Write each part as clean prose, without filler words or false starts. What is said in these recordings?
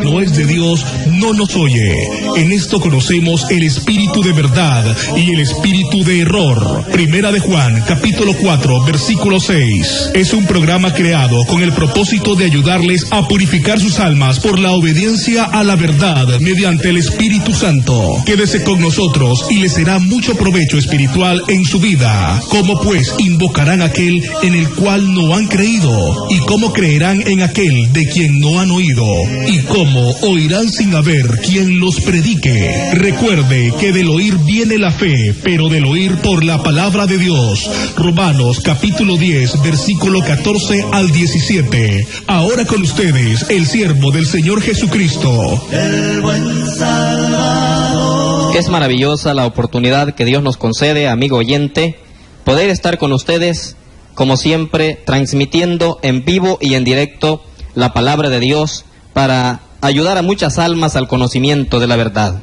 no es de Dios, no nos oye. En esto conocemos el espíritu de verdad y el espíritu de error. Primera de Juan, capítulo 4, versículo 6. Es un programa creado con el propósito de ayudarles a purificar sus almas por la obediencia a la verdad mediante el Espíritu Santo. Quédese con nosotros y le será mucho provecho espiritual en su vida. ¿Cómo pues invocarán aquel en el cual no han creído? ¿Y cómo creerán en aquel de quien no han oído? ¿Y cómo oirán sin haber quien los predique? Recuerde que del oír viene la fe, pero del oír por la palabra de Dios. Romanos capítulo 10, versículo 14 al 17. Ahora con ustedes, el siervo del Señor Jesucristo, el buen Salvador. Es maravillosa la oportunidad que Dios nos concede, amigo oyente, poder estar con ustedes, como siempre, transmitiendo en vivo y en directo la palabra de Dios para ayudar a muchas almas al conocimiento de la verdad.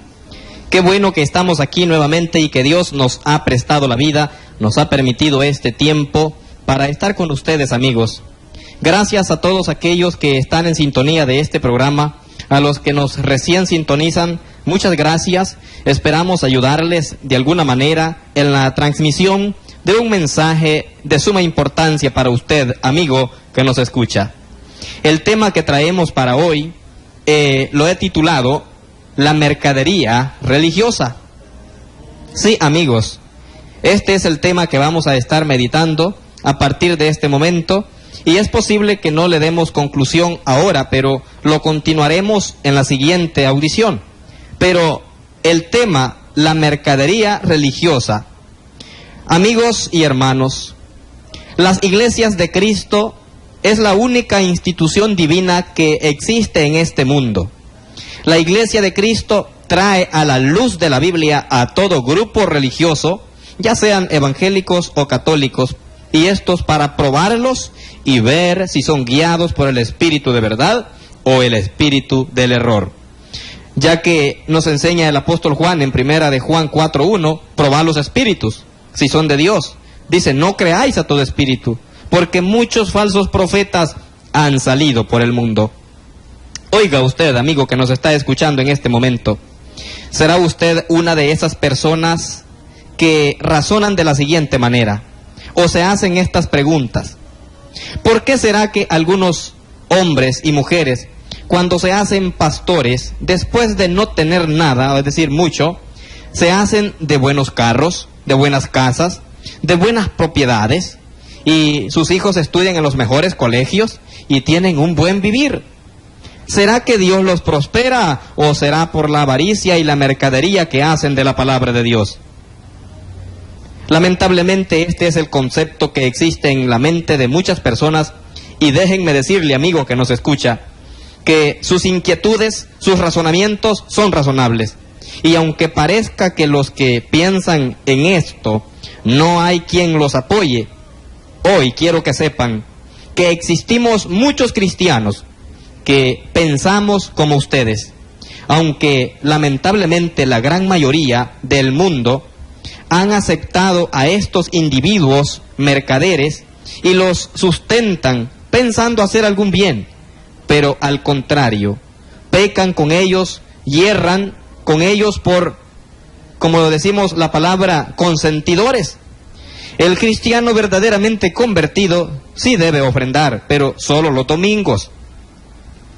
Qué bueno que estamos aquí nuevamente y que Dios nos ha prestado la vida, nos ha permitido este tiempo para estar con ustedes, amigos. Gracias a todos aquellos que están en sintonía de este programa, a los que nos recién sintonizan, muchas gracias. Esperamos ayudarles de alguna manera en la transmisión de un mensaje de suma importancia para usted, amigo, que nos escucha. El tema que traemos para hoy lo he titulado La mercadería religiosa. Sí, amigos, este es el tema que vamos a estar meditando a partir de este momento, y es posible que no le demos conclusión ahora, pero lo continuaremos en la siguiente audición. Pero el tema, la mercadería religiosa. Amigos y hermanos, las iglesias de Cristo es la única institución divina que existe en este mundo. La iglesia de Cristo trae a la luz de la Biblia a todo grupo religioso, ya sean evangélicos o católicos, y estos para probarlos y ver si son guiados por el espíritu de verdad o el espíritu del error. Ya que nos enseña el apóstol Juan en primera de Juan 4:1, probad los espíritus, si son de Dios. Dice, no creáis a todo espíritu, porque muchos falsos profetas han salido por el mundo. Oiga usted, amigo que nos está escuchando en este momento, ¿será usted una de esas personas que razonan de la siguiente manera, o se hacen estas preguntas? ¿Por qué será que algunos hombres y mujeres, cuando se hacen pastores, después de no tener nada, es decir, mucho, se hacen de buenos carros, de buenas casas, de buenas propiedades, y sus hijos estudian en los mejores colegios y tienen un buen vivir? ¿Será que Dios los prospera o será por la avaricia y la mercadería que hacen de la palabra de Dios? Lamentablemente este es el concepto que existe en la mente de muchas personas, y déjenme decirle, amigo que nos escucha, que sus inquietudes, sus razonamientos son razonables. Y aunque parezca que los que piensan en esto no hay quien los apoye, hoy quiero que sepan que existimos muchos cristianos que pensamos como ustedes, aunque lamentablemente la gran mayoría del mundo han aceptado a estos individuos mercaderes y los sustentan pensando hacer algún bien, pero al contrario, pecan con ellos, yerran con ellos por, como lo decimos la palabra, consentidores. El cristiano verdaderamente convertido sí debe ofrendar, pero solo los domingos,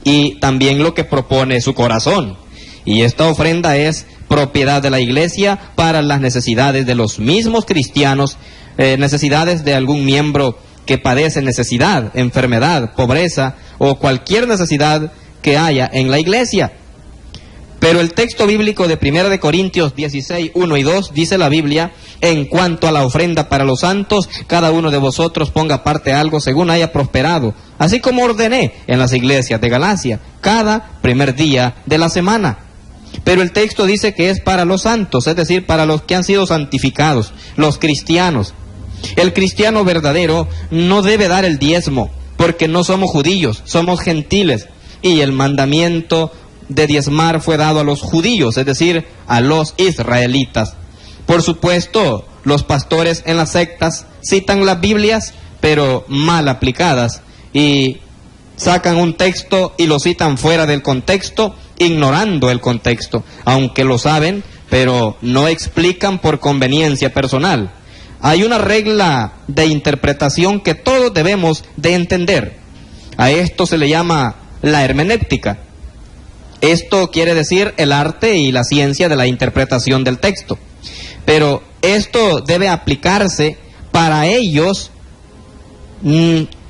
y también lo que propone su corazón. Y esta ofrenda es propiedad de la iglesia para las necesidades de los mismos cristianos, necesidades de algún miembro que padece necesidad, enfermedad, pobreza o cualquier necesidad que haya en la iglesia. Pero el texto bíblico de 1 de Corintios 16, 1 y 2 dice la Biblia: en cuanto a la ofrenda para los santos, cada uno de vosotros ponga aparte algo según haya prosperado, así como ordené en las iglesias de Galacia, cada primer día de la semana. Pero el texto dice que es para los santos, es decir, para los que han sido santificados, los cristianos. El cristiano verdadero no debe dar el diezmo, porque no somos judíos, somos gentiles, y el mandamiento de diezmar fue dado a los judíos, es decir, a los israelitas. Por supuesto, los pastores en las sectas citan las Biblias, pero mal aplicadas, y sacan un texto y lo citan fuera del contexto, ignorando el contexto, aunque lo saben, pero no explican por conveniencia personal. Hay una regla de interpretación que todos debemos de entender. A esto se le llama la hermenéutica. Esto quiere decir el arte y la ciencia de la interpretación del texto. Pero esto debe aplicarse para ellos.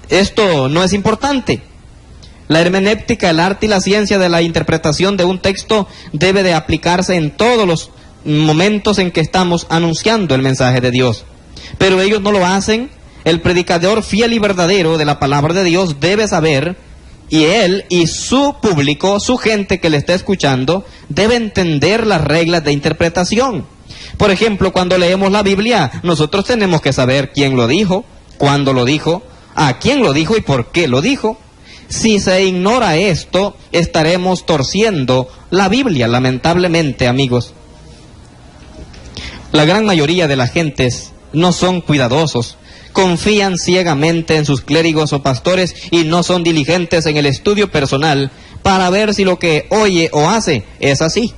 Esto no es importante. La hermenéutica, el arte y la ciencia de la interpretación de un texto debe de aplicarse en todos los momentos en que estamos anunciando el mensaje de Dios. Pero ellos no lo hacen. El predicador fiel y verdadero de la palabra de Dios debe saber, y él y su público, su gente que le está escuchando, debe entender las reglas de interpretación. Por ejemplo, cuando leemos la Biblia, nosotros tenemos que saber quién lo dijo, cuándo lo dijo, a quién lo dijo y por qué lo dijo. Si se ignora esto, estaremos torciendo la Biblia, lamentablemente, amigos. La gran mayoría de las gentes no son cuidadosos, confían ciegamente en sus clérigos o pastores y no son diligentes en el estudio personal para ver si lo que oye o hace es así.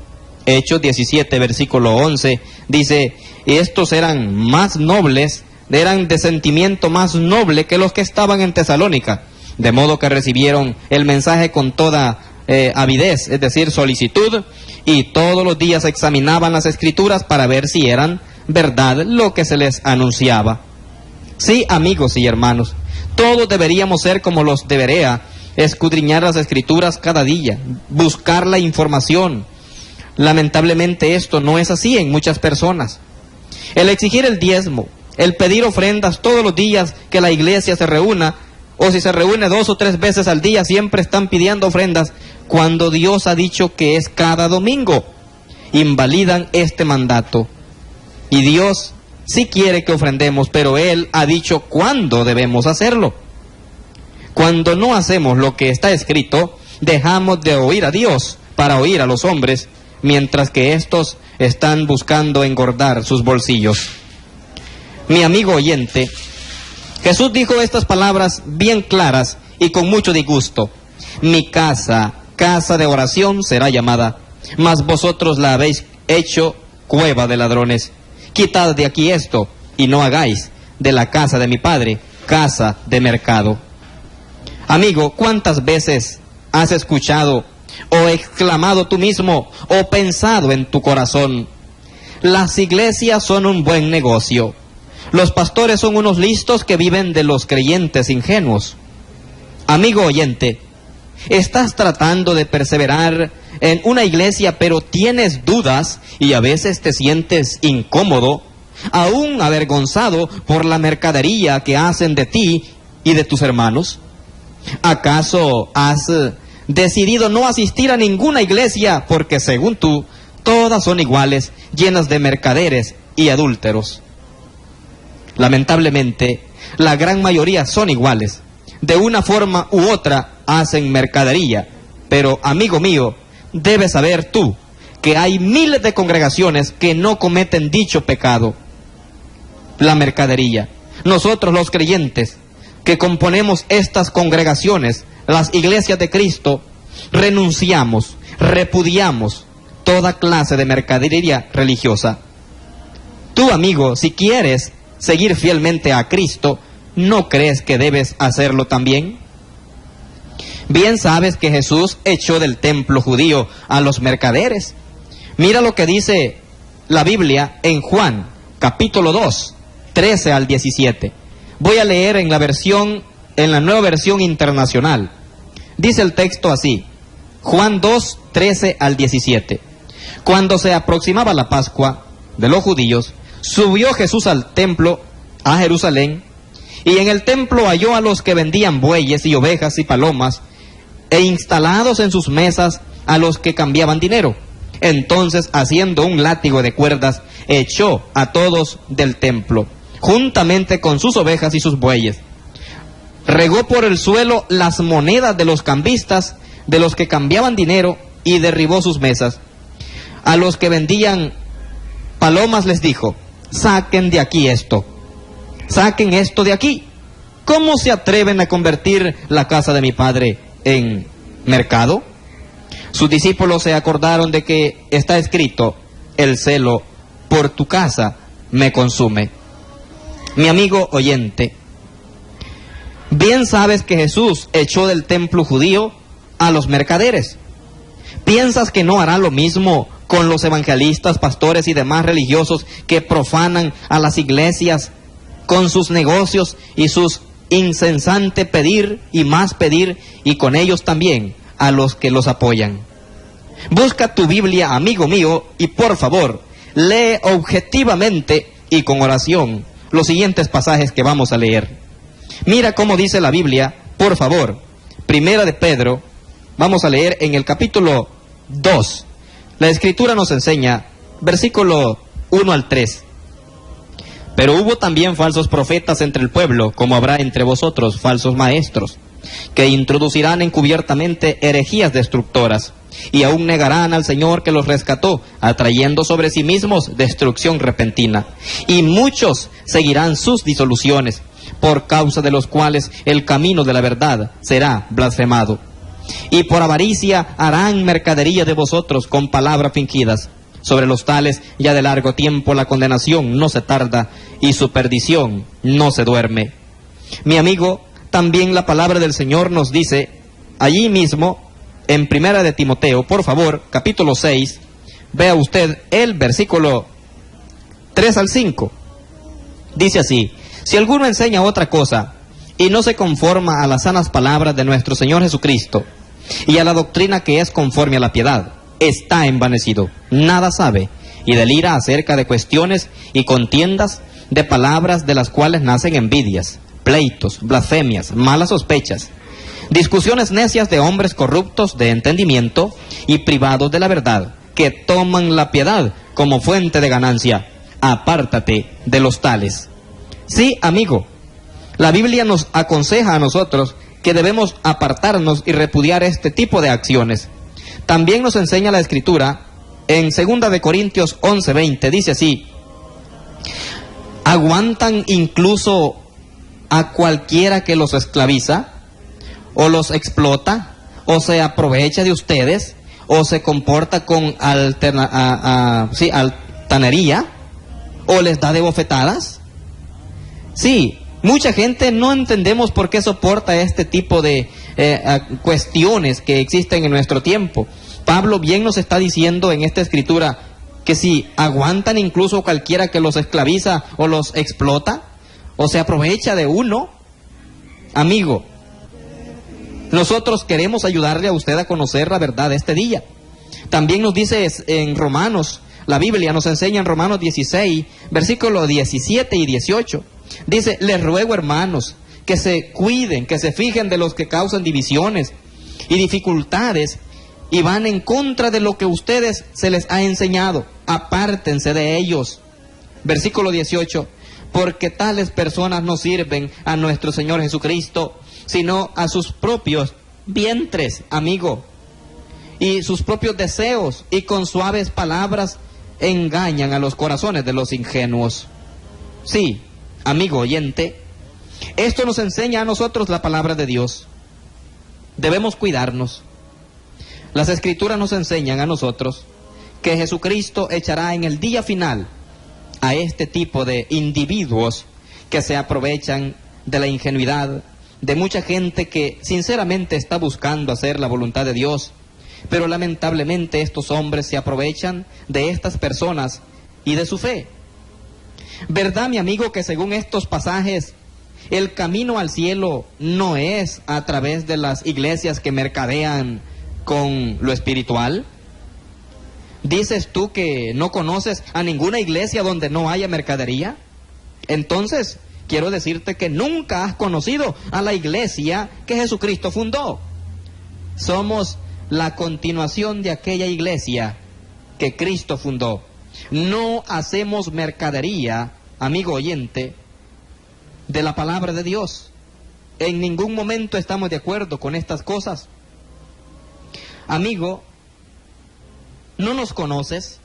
Hechos 17, versículo 11, dice, y estos eran más nobles, eran de sentimiento más noble que los que estaban en Tesalónica, de modo que recibieron el mensaje con toda avidez, es decir, solicitud, y todos los días examinaban las escrituras para ver si eran verdad lo que se les anunciaba. Sí, amigos y hermanos, todos deberíamos ser como los de Berea, escudriñar las escrituras cada día, buscar la información. Lamentablemente esto no es así en muchas personas. El exigir el diezmo, el pedir ofrendas todos los días que la iglesia se reúna, o si se reúne 2 o 3 veces al día, siempre están pidiendo ofrendas, cuando Dios ha dicho que es cada domingo. Invalidan este mandato. Y Dios sí quiere que ofrendemos, pero Él ha dicho cuándo debemos hacerlo. Cuando no hacemos lo que está escrito, dejamos de oír a Dios para oír a los hombres, mientras que estos están buscando engordar sus bolsillos. Mi amigo oyente, Jesús dijo estas palabras bien claras y con mucho disgusto. Mi casa, casa de oración será llamada, mas vosotros la habéis hecho cueva de ladrones. Quitad de aquí esto, y no hagáis de la casa de mi Padre casa de mercado. Amigo, ¿cuántas veces has escuchado o exclamado tú mismo o pensado en tu corazón? Las iglesias son un buen negocio. Los pastores son unos listos que viven de los creyentes ingenuos. Amigo oyente, estás tratando de perseverar en una iglesia, pero tienes dudas y a veces te sientes incómodo, aún avergonzado por la mercadería que hacen de ti y de tus hermanos. ¿Acaso has decidido no asistir a ninguna iglesia porque según tú, todas son iguales, llenas de mercaderes y adúlteros? Lamentablemente, la gran mayoría son iguales. De una forma u otra hacen mercadería. Pero, amigo mío, debes saber tú que hay miles de congregaciones que no cometen dicho pecado, la mercadería. Nosotros los creyentes que componemos estas congregaciones, las iglesias de Cristo, renunciamos, repudiamos toda clase de mercadería religiosa. Tú, amigo, si quieres seguir fielmente a Cristo, ¿no crees que debes hacerlo también? Bien sabes que Jesús echó del templo judío a los mercaderes. Mira lo que dice la Biblia en Juan, capítulo 2, 13 al 17. Voy a leer en la nueva versión internacional. Dice el texto así, Juan 2, 13 al 17. Cuando se aproximaba la Pascua de los judíos, subió Jesús al templo, a Jerusalén, y en el templo halló a los que vendían bueyes y ovejas y palomas, e instalados en sus mesas a los que cambiaban dinero. Entonces, haciendo un látigo de cuerdas, echó a todos del templo, juntamente con sus ovejas y sus bueyes. Regó por el suelo las monedas de los cambistas, de los que cambiaban dinero, y derribó sus mesas. A los que vendían palomas les dijo, saquen de aquí esto, saquen esto de aquí. ¿Cómo se atreven a convertir la casa de mi padre en mercado? Sus discípulos se acordaron de que está escrito: el celo por tu casa me consume. Mi amigo oyente, bien sabes que Jesús echó del templo judío a los mercaderes. ¿Piensas que no hará lo mismo con los evangelistas, pastores y demás religiosos que profanan a las iglesias con sus negocios y sus insensante pedir y más pedir, y con ellos también a los que los apoyan? Busca tu Biblia, amigo mío, y por favor, lee objetivamente y con oración los siguientes pasajes que vamos a leer. Mira cómo dice la Biblia, por favor. Primera de Pedro, vamos a leer en el capítulo 2. La Escritura nos enseña, versículo 1 al 3. Pero hubo también falsos profetas entre el pueblo, como habrá entre vosotros falsos maestros, que introducirán encubiertamente herejías destructoras, y aún negarán al Señor que los rescató, atrayendo sobre sí mismos destrucción repentina. Y muchos seguirán sus disoluciones, por causa de los cuales el camino de la verdad será blasfemado. Y por avaricia harán mercadería de vosotros con palabras fingidas. Sobre los tales ya de largo tiempo la condenación no se tarda, y su perdición no se duerme. Mi amigo, también la palabra del Señor nos dice, allí mismo, en Primera de Timoteo, por favor, capítulo 6, vea usted el versículo 3 al 5. Dice así: si alguno enseña otra cosa, y no se conforma a las sanas palabras de nuestro Señor Jesucristo, y a la doctrina que es conforme a la piedad, está envanecido, nada sabe, y delira acerca de cuestiones y contiendas de palabras, de las cuales nacen envidias, pleitos, blasfemias, malas sospechas, discusiones necias de hombres corruptos de entendimiento y privados de la verdad, que toman la piedad como fuente de ganancia. Apártate de los tales. Sí, amigo, la Biblia nos aconseja a nosotros que debemos apartarnos y repudiar este tipo de acciones. También nos enseña la Escritura en 2 de Corintios 11:20, dice así: ¿aguantan incluso a cualquiera que los esclaviza, o los explota, o se aprovecha de ustedes, o se comporta con altanería, o les da de bofetadas? Sí, mucha gente no entendemos por qué soporta este tipo de cuestiones que existen en nuestro tiempo. Pablo bien nos está diciendo en esta escritura que si aguantan incluso cualquiera que los esclaviza o los explota o se aprovecha de uno. Amigo, nosotros queremos ayudarle a usted a conocer la verdad de este día. También nos dice en Romanos, la Biblia nos enseña en Romanos 16, versículos 17 y 18. Dice: les ruego, hermanos, que se cuiden, que se fijen de los que causan divisiones y dificultades y van en contra de lo que ustedes se les ha enseñado. Apártense de ellos. Versículo 18. Porque tales personas no sirven a nuestro Señor Jesucristo, sino a sus propios vientres, amigo, y sus propios deseos, y con suaves palabras engañan a los corazones de los ingenuos. Sí, amigo oyente, esto nos enseña a nosotros la palabra de Dios. Debemos cuidarnos. Las Escrituras nos enseñan a nosotros que Jesucristo echará en el día final a este tipo de individuos que se aprovechan de la ingenuidad de mucha gente que sinceramente está buscando hacer la voluntad de Dios, pero lamentablemente estos hombres se aprovechan de estas personas y de su fe. ¿Verdad, mi amigo, que según estos pasajes el camino al cielo no es a través de las iglesias que mercadean con lo espiritual? ¿Dices tú que no conoces a ninguna iglesia donde no haya mercadería? Entonces, quiero decirte que nunca has conocido a la iglesia que Jesucristo fundó. Somos la continuación de aquella iglesia que Cristo fundó. No hacemos mercadería, amigo oyente, de la palabra de Dios. En ningún momento estamos de acuerdo con estas cosas. Amigo, ¿no nos conoces?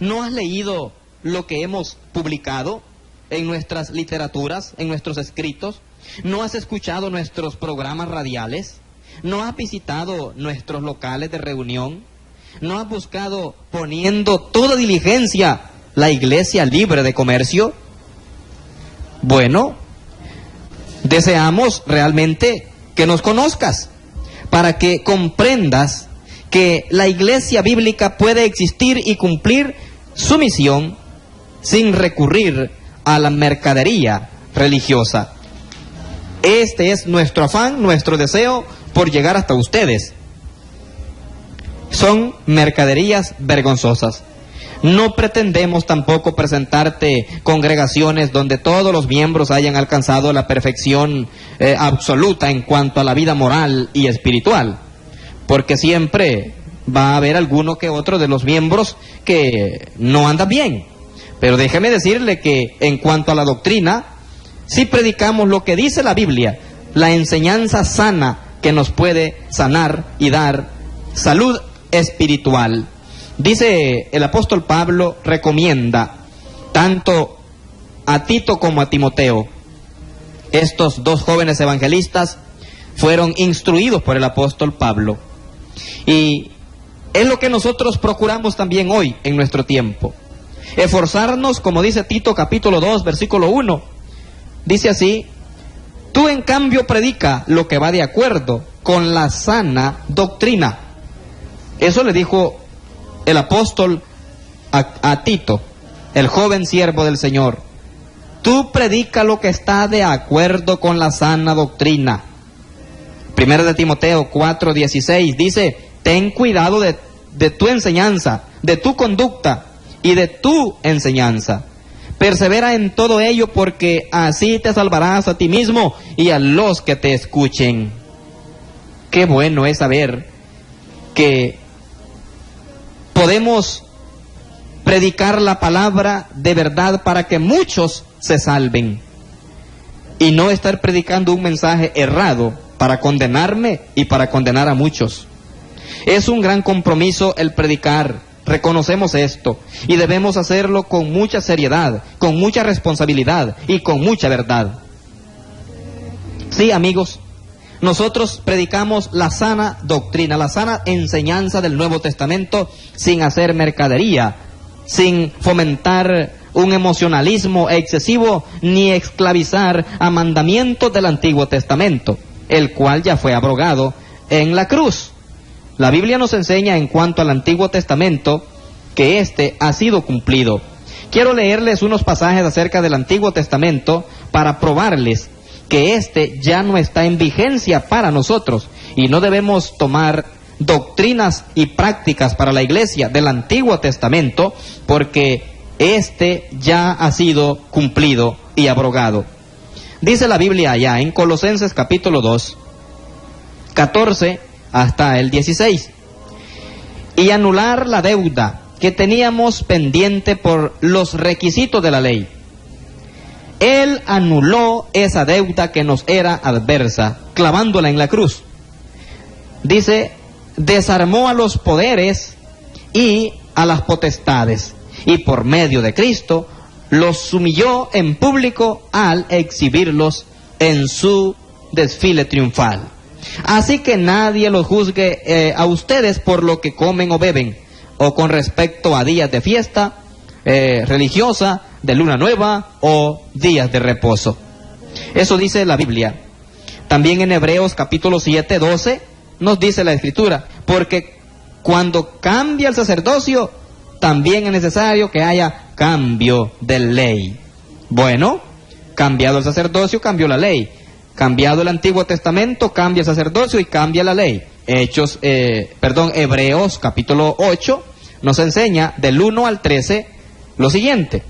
¿No has leído lo que hemos publicado en nuestras literaturas, en nuestros escritos? ¿No has escuchado nuestros programas radiales? ¿No has visitado nuestros locales de reunión? ¿No has buscado, poniendo toda diligencia, la iglesia libre de comercio? Bueno, deseamos realmente que nos conozcas, para que comprendas que la iglesia bíblica puede existir y cumplir su misión sin recurrir a la mercadería religiosa. Este es nuestro afán, nuestro deseo por llegar hasta ustedes. Son mercaderías vergonzosas. No pretendemos tampoco presentarte congregaciones donde todos los miembros hayan alcanzado la perfección absoluta en cuanto a la vida moral y espiritual, porque siempre va a haber alguno que otro de los miembros que no anda bien. Pero déjeme decirle que en cuanto a la doctrina, si predicamos lo que dice la Biblia, la enseñanza sana que nos puede sanar y dar salud espiritual. Dice el apóstol Pablo, recomienda tanto a Tito como a Timoteo. Estos dos jóvenes evangelistas fueron instruidos por el apóstol Pablo. Y es lo que nosotros procuramos también hoy en nuestro tiempo. Esforzarnos, como dice Tito capítulo 2, versículo 1. Dice así: tú en cambio predica lo que va de acuerdo con la sana doctrina. Eso le dijo el apóstol a Tito, el joven siervo del Señor. Tú predica lo que está de acuerdo con la sana doctrina. Primera de Timoteo 4:16 dice: ten cuidado de tu enseñanza, de tu conducta y de tu enseñanza. Persevera en todo ello, porque así te salvarás a ti mismo y a los que te escuchen. Qué bueno es saber que podemos predicar la palabra de verdad para que muchos se salven, y no estar predicando un mensaje errado para condenarme y para condenar a muchos. Es un gran compromiso el predicar, reconocemos esto, y debemos hacerlo con mucha seriedad, con mucha responsabilidad y con mucha verdad. Sí, amigos, nosotros predicamos la sana doctrina, la sana enseñanza del Nuevo Testamento, sin hacer mercadería, sin fomentar un emocionalismo excesivo, ni esclavizar a mandamientos del Antiguo Testamento, el cual ya fue abrogado en la cruz. La Biblia nos enseña en cuanto al Antiguo Testamento que éste ha sido cumplido. Quiero leerles unos pasajes acerca del Antiguo Testamento para probarles que éste ya no está en vigencia para nosotros, y no debemos tomar doctrinas y prácticas para la iglesia del Antiguo Testamento, porque éste ya ha sido cumplido y abrogado. Dice la Biblia allá en Colosenses capítulo 2, 14 hasta el 16: y anular la deuda que teníamos pendiente por los requisitos de la ley. Él anuló esa deuda que nos era adversa, clavándola en la cruz. Dice: desarmó a los poderes y a las potestades, y por medio de Cristo los humilló en público al exhibirlos en su desfile triunfal. Así que nadie los juzgue a ustedes por lo que comen o beben, o con respecto a días de fiesta religiosa, de luna nueva o días de reposo. Eso dice la Biblia. También en Hebreos capítulo 7, 12 nos dice la Escritura: porque cuando cambia el sacerdocio, también es necesario que haya cambio de ley. Bueno, cambiado el sacerdocio, cambió la ley. Cambiado el Antiguo Testamento, cambia el sacerdocio y cambia la ley. Hebreos capítulo 8 nos enseña del 1 al 13 lo siguiente.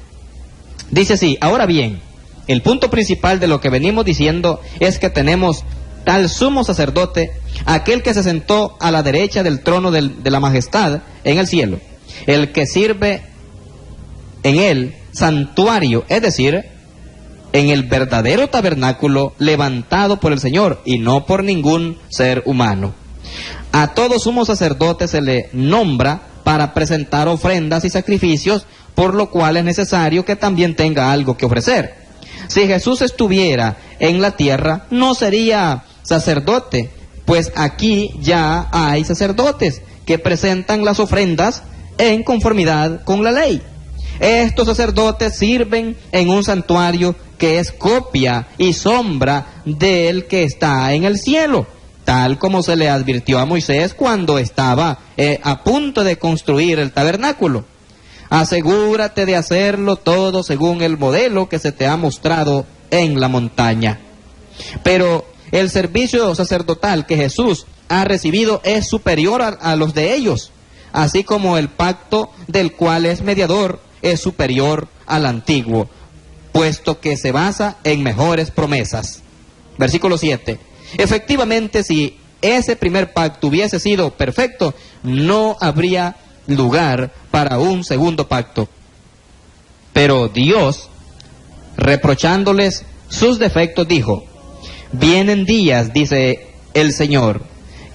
Dice así: ahora bien, el punto principal de lo que venimos diciendo es que tenemos tal sumo sacerdote, aquel que se sentó a la derecha del trono de la majestad en el cielo, el que sirve en el santuario, es decir, en el verdadero tabernáculo levantado por el Señor y no por ningún ser humano. A todo sumo sacerdote se le nombra para presentar ofrendas y sacrificios, por lo cual es necesario que también tenga algo que ofrecer. Si Jesús estuviera en la tierra, no sería sacerdote, pues aquí ya hay sacerdotes que presentan las ofrendas en conformidad con la ley. Estos sacerdotes sirven en un santuario que es copia y sombra del que está en el cielo, tal como se le advirtió a Moisés cuando estaba a punto de construir el tabernáculo. Asegúrate de hacerlo todo según el modelo que se te ha mostrado en la montaña. Pero el servicio sacerdotal que Jesús ha recibido es superior a los de ellos, así como el pacto del cual es mediador es superior al antiguo, puesto que se basa en mejores promesas. Versículo 7. Efectivamente, si ese primer pacto hubiese sido perfecto, no habría lugar para un segundo pacto. Pero Dios, reprochándoles sus defectos, dijo: vienen días, dice el Señor,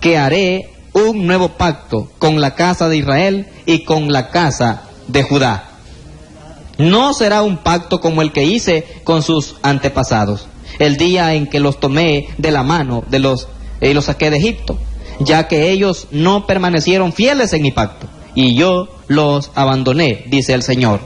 que haré un nuevo pacto con la casa de Israel y con la casa de Judá. No será un pacto como el que hice con sus antepasados, el día en que los tomé de la mano y los saqué de Egipto, ya que ellos no permanecieron fieles en mi pacto, y yo los abandoné, dice el Señor.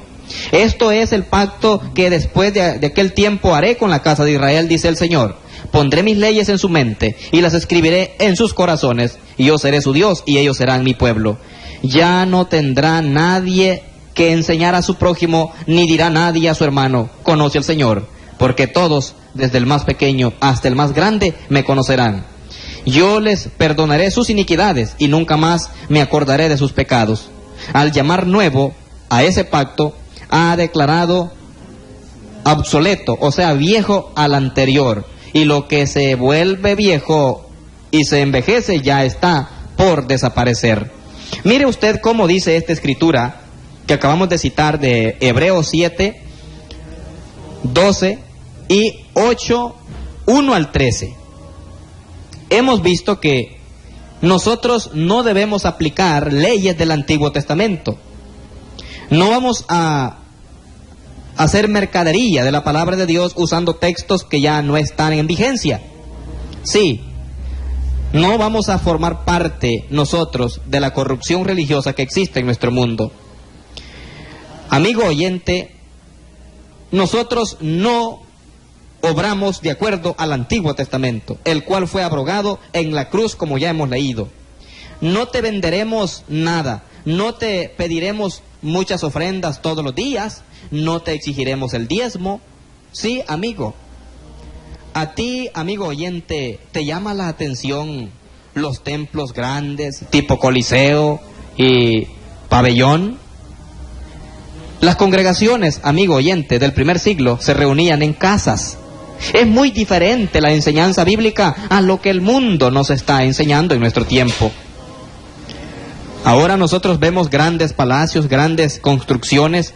Esto es el pacto que después de aquel tiempo haré con la casa de Israel, dice el Señor. Pondré mis leyes en su mente y las escribiré en sus corazones, y yo seré su Dios y ellos serán mi pueblo. Ya no tendrá nadie que enseñar a su prójimo, ni dirá nadie a su hermano: conoce al Señor, porque todos, desde el más pequeño hasta el más grande, me conocerán. Yo les perdonaré sus iniquidades y nunca más me acordaré de sus pecados. Al llamar nuevo a ese pacto, ha declarado obsoleto, o sea, viejo al anterior, y lo que se vuelve viejo y se envejece ya está por desaparecer. Mire usted cómo dice esta escritura que acabamos de citar de Hebreos 7, 12 y 8, 1 al 13. Hemos visto que nosotros no debemos aplicar leyes del Antiguo Testamento. No vamos a hacer mercadería de la palabra de Dios usando textos que ya no están en vigencia. Sí, no vamos a formar parte nosotros de la corrupción religiosa que existe en nuestro mundo. Amigo oyente, nosotros no obramos de acuerdo al Antiguo Testamento, el cual fue abrogado en la cruz, como ya hemos leído. No te venderemos nada, no te pediremos muchas ofrendas todos los días, no te exigiremos el diezmo. Sí, amigo, a ti, amigo oyente, ¿te llama la atención los templos grandes, tipo Coliseo y Pabellón? Las congregaciones, amigo oyente, del primer siglo se reunían en casas. Es muy diferente la enseñanza bíblica a lo que el mundo nos está enseñando en nuestro tiempo. Ahora nosotros vemos grandes palacios, grandes construcciones,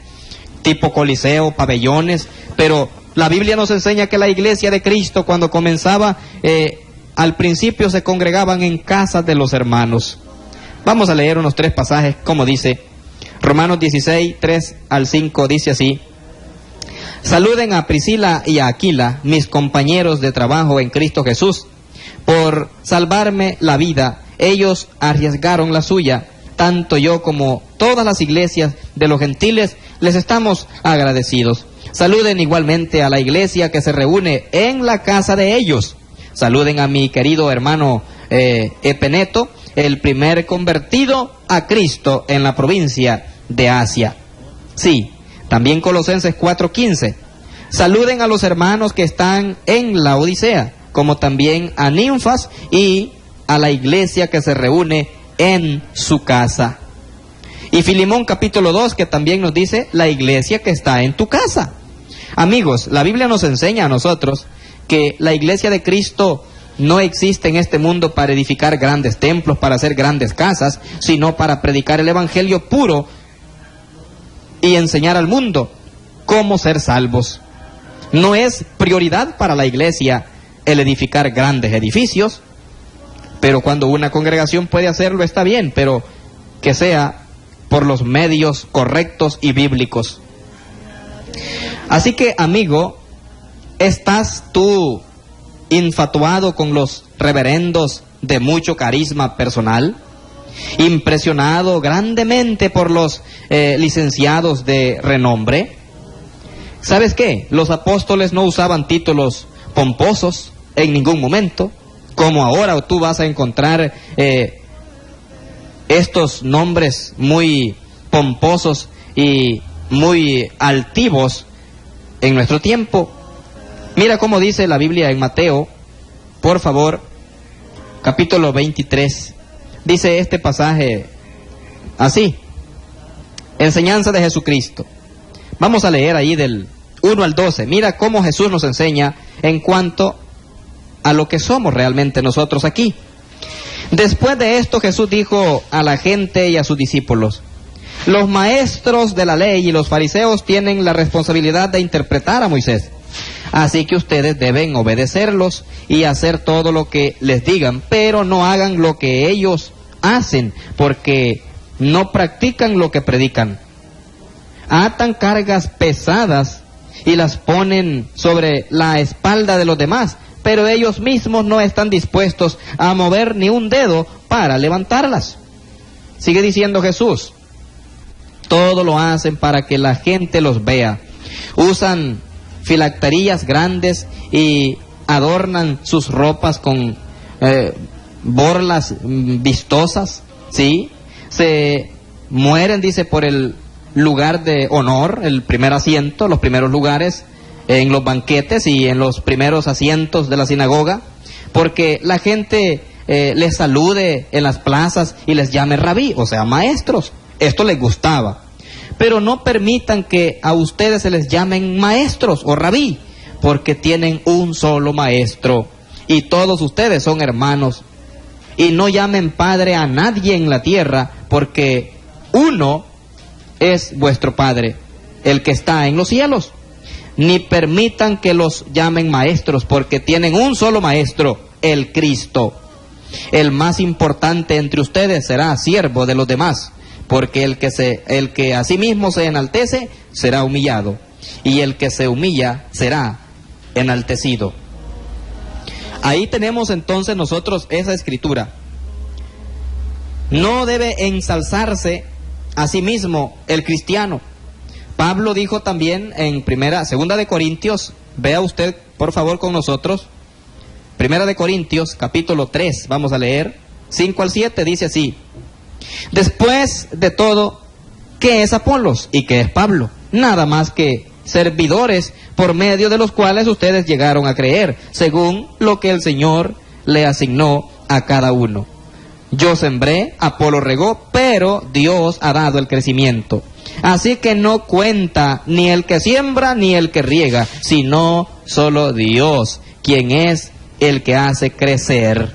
tipo Coliseo, pabellones, pero la Biblia nos enseña que la iglesia de Cristo, cuando comenzaba, al principio se congregaban en casas de los hermanos. Vamos a leer unos 3 pasajes, como dice Romanos 16, 3 al 5, dice así: saluden a Priscila y a Aquila, mis compañeros de trabajo en Cristo Jesús. Por salvarme la vida, ellos arriesgaron la suya. Tanto yo como todas las iglesias de los gentiles les estamos agradecidos. Saluden igualmente a la iglesia que se reúne en la casa de ellos. Saluden a mi querido hermano Epeneto, el primer convertido a Cristo en la provincia de Asia. Sí, también Colosenses 4:15. Saluden a los hermanos que están en la Odisea, como también a Ninfas y a la iglesia que se reúne en su casa. Y Filemón capítulo 2, que también nos dice la iglesia que está en tu casa. Amigos, la Biblia nos enseña a nosotros que la iglesia de Cristo no existe en este mundo para edificar grandes templos, para hacer grandes casas, sino para predicar el evangelio puro y enseñar al mundo cómo ser salvos. No es prioridad para la iglesia el edificar grandes edificios, pero cuando una congregación puede hacerlo está bien, pero que sea por los medios correctos y bíblicos. Así que, amigo, ¿estás tú infatuado con los reverendos de mucho carisma personal, impresionado grandemente por los licenciados de renombre. ¿Sabes qué? Los apóstoles no usaban títulos pomposos en ningún momento, como ahora tú vas a encontrar estos nombres muy pomposos y muy altivos en nuestro tiempo. Mira cómo dice la Biblia en Mateo, por favor, capítulo 23. Dice este pasaje así: enseñanza de Jesucristo. Vamos a leer allí del 1 al 12. Mira cómo Jesús nos enseña en cuanto a lo que somos realmente nosotros aquí. Después de esto, Jesús dijo a la gente y a sus discípulos: los maestros de la ley y los fariseos tienen la responsabilidad de interpretar a Moisés. Así que ustedes deben obedecerlos y hacer todo lo que les digan, pero no hagan lo que ellos hacen, porque no practican lo que predican. Atan cargas pesadas y las ponen sobre la espalda de los demás, pero ellos mismos no están dispuestos a mover ni un dedo para levantarlas. Sigue diciendo Jesús: todo lo hacen para que la gente los vea. Usan filacterías grandes y adornan sus ropas con borlas vistosas, ¿sí? Se mueren, dice, por el lugar de honor, el primer asiento, los primeros lugares en los banquetes y en los primeros asientos de la sinagoga, porque la gente les salude en las plazas y les llame rabí, o sea, maestros. Esto les gustaba. Pero no permitan que a ustedes se les llamen maestros o rabí, porque tienen un solo maestro y todos ustedes son hermanos. Y no llamen padre a nadie en la tierra, porque uno es vuestro Padre, el que está en los cielos. Ni permitan que los llamen maestros, porque tienen un solo maestro, el Cristo. El más importante entre ustedes será siervo de los demás, porque el que a sí mismo se enaltece será humillado, y el que se humilla será enaltecido. Ahí tenemos entonces nosotros esa escritura. No debe ensalzarse a sí mismo el cristiano. Pablo dijo también en segunda de Corintios, vea usted por favor con nosotros, primera de Corintios capítulo 3, vamos a leer 5 al 7, dice así: después de todo, ¿qué es Apolos y qué es Pablo? Nada más que servidores por medio de los cuales ustedes llegaron a creer, según lo que el Señor le asignó a cada uno. Yo sembré, Apolo regó, pero Dios ha dado el crecimiento. Así que no cuenta ni el que siembra ni el que riega, sino solo Dios, quien es el que hace crecer.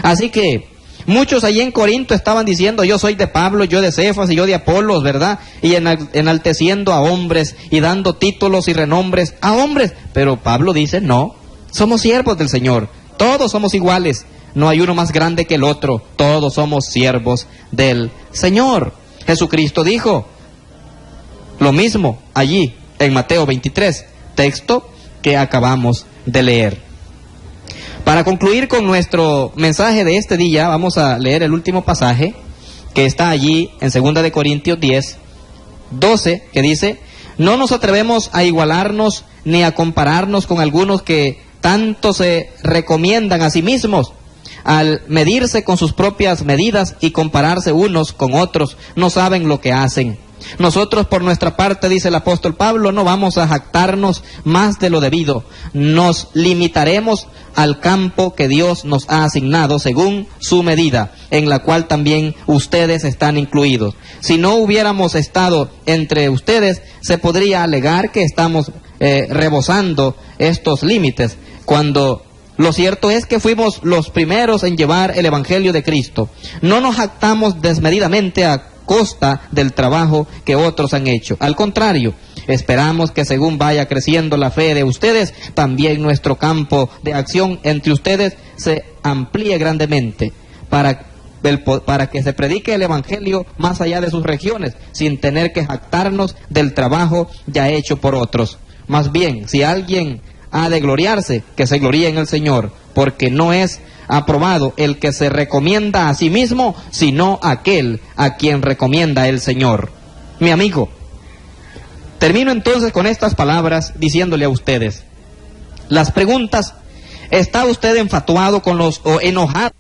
Así que muchos allí en Corinto estaban diciendo: yo soy de Pablo, yo de Cefas y yo de Apolos, ¿verdad? Y enalteciendo a hombres y dando títulos y renombres a hombres. Pero Pablo dice: no, somos siervos del Señor, todos somos iguales, no hay uno más grande que el otro, todos somos siervos del Señor. Jesucristo dijo lo mismo allí en Mateo 23, texto que acabamos de leer. Para concluir con nuestro mensaje de este día, vamos a leer el último pasaje que está allí en 2 de Corintios 10, 12, que dice: no nos atrevemos a igualarnos ni a compararnos con algunos que tanto se recomiendan a sí mismos. Al medirse con sus propias medidas y compararse unos con otros, no saben lo que hacen. Nosotros por nuestra parte, dice el apóstol Pablo, no vamos a jactarnos más de lo debido. Nos limitaremos al campo que Dios nos ha asignado según su medida, en la cual también ustedes están incluidos. Si no hubiéramos estado entre ustedes, se podría alegar que estamos rebosando estos límites, cuando lo cierto es que fuimos los primeros en llevar el Evangelio de Cristo. No nos jactamos desmedidamente a costa del trabajo que otros han hecho. Al contrario, esperamos que según vaya creciendo la fe de ustedes, también nuestro campo de acción entre ustedes se amplíe grandemente para que se predique el Evangelio más allá de sus regiones, sin tener que jactarnos del trabajo ya hecho por otros. Más bien, si alguien ha de gloriarse, que se gloríe en el Señor, porque no es aprobado el que se recomienda a sí mismo, sino aquel a quien recomienda el Señor. Mi amigo, termino entonces con estas palabras diciéndole a ustedes las preguntas: ¿está usted enfatuado con los o enojado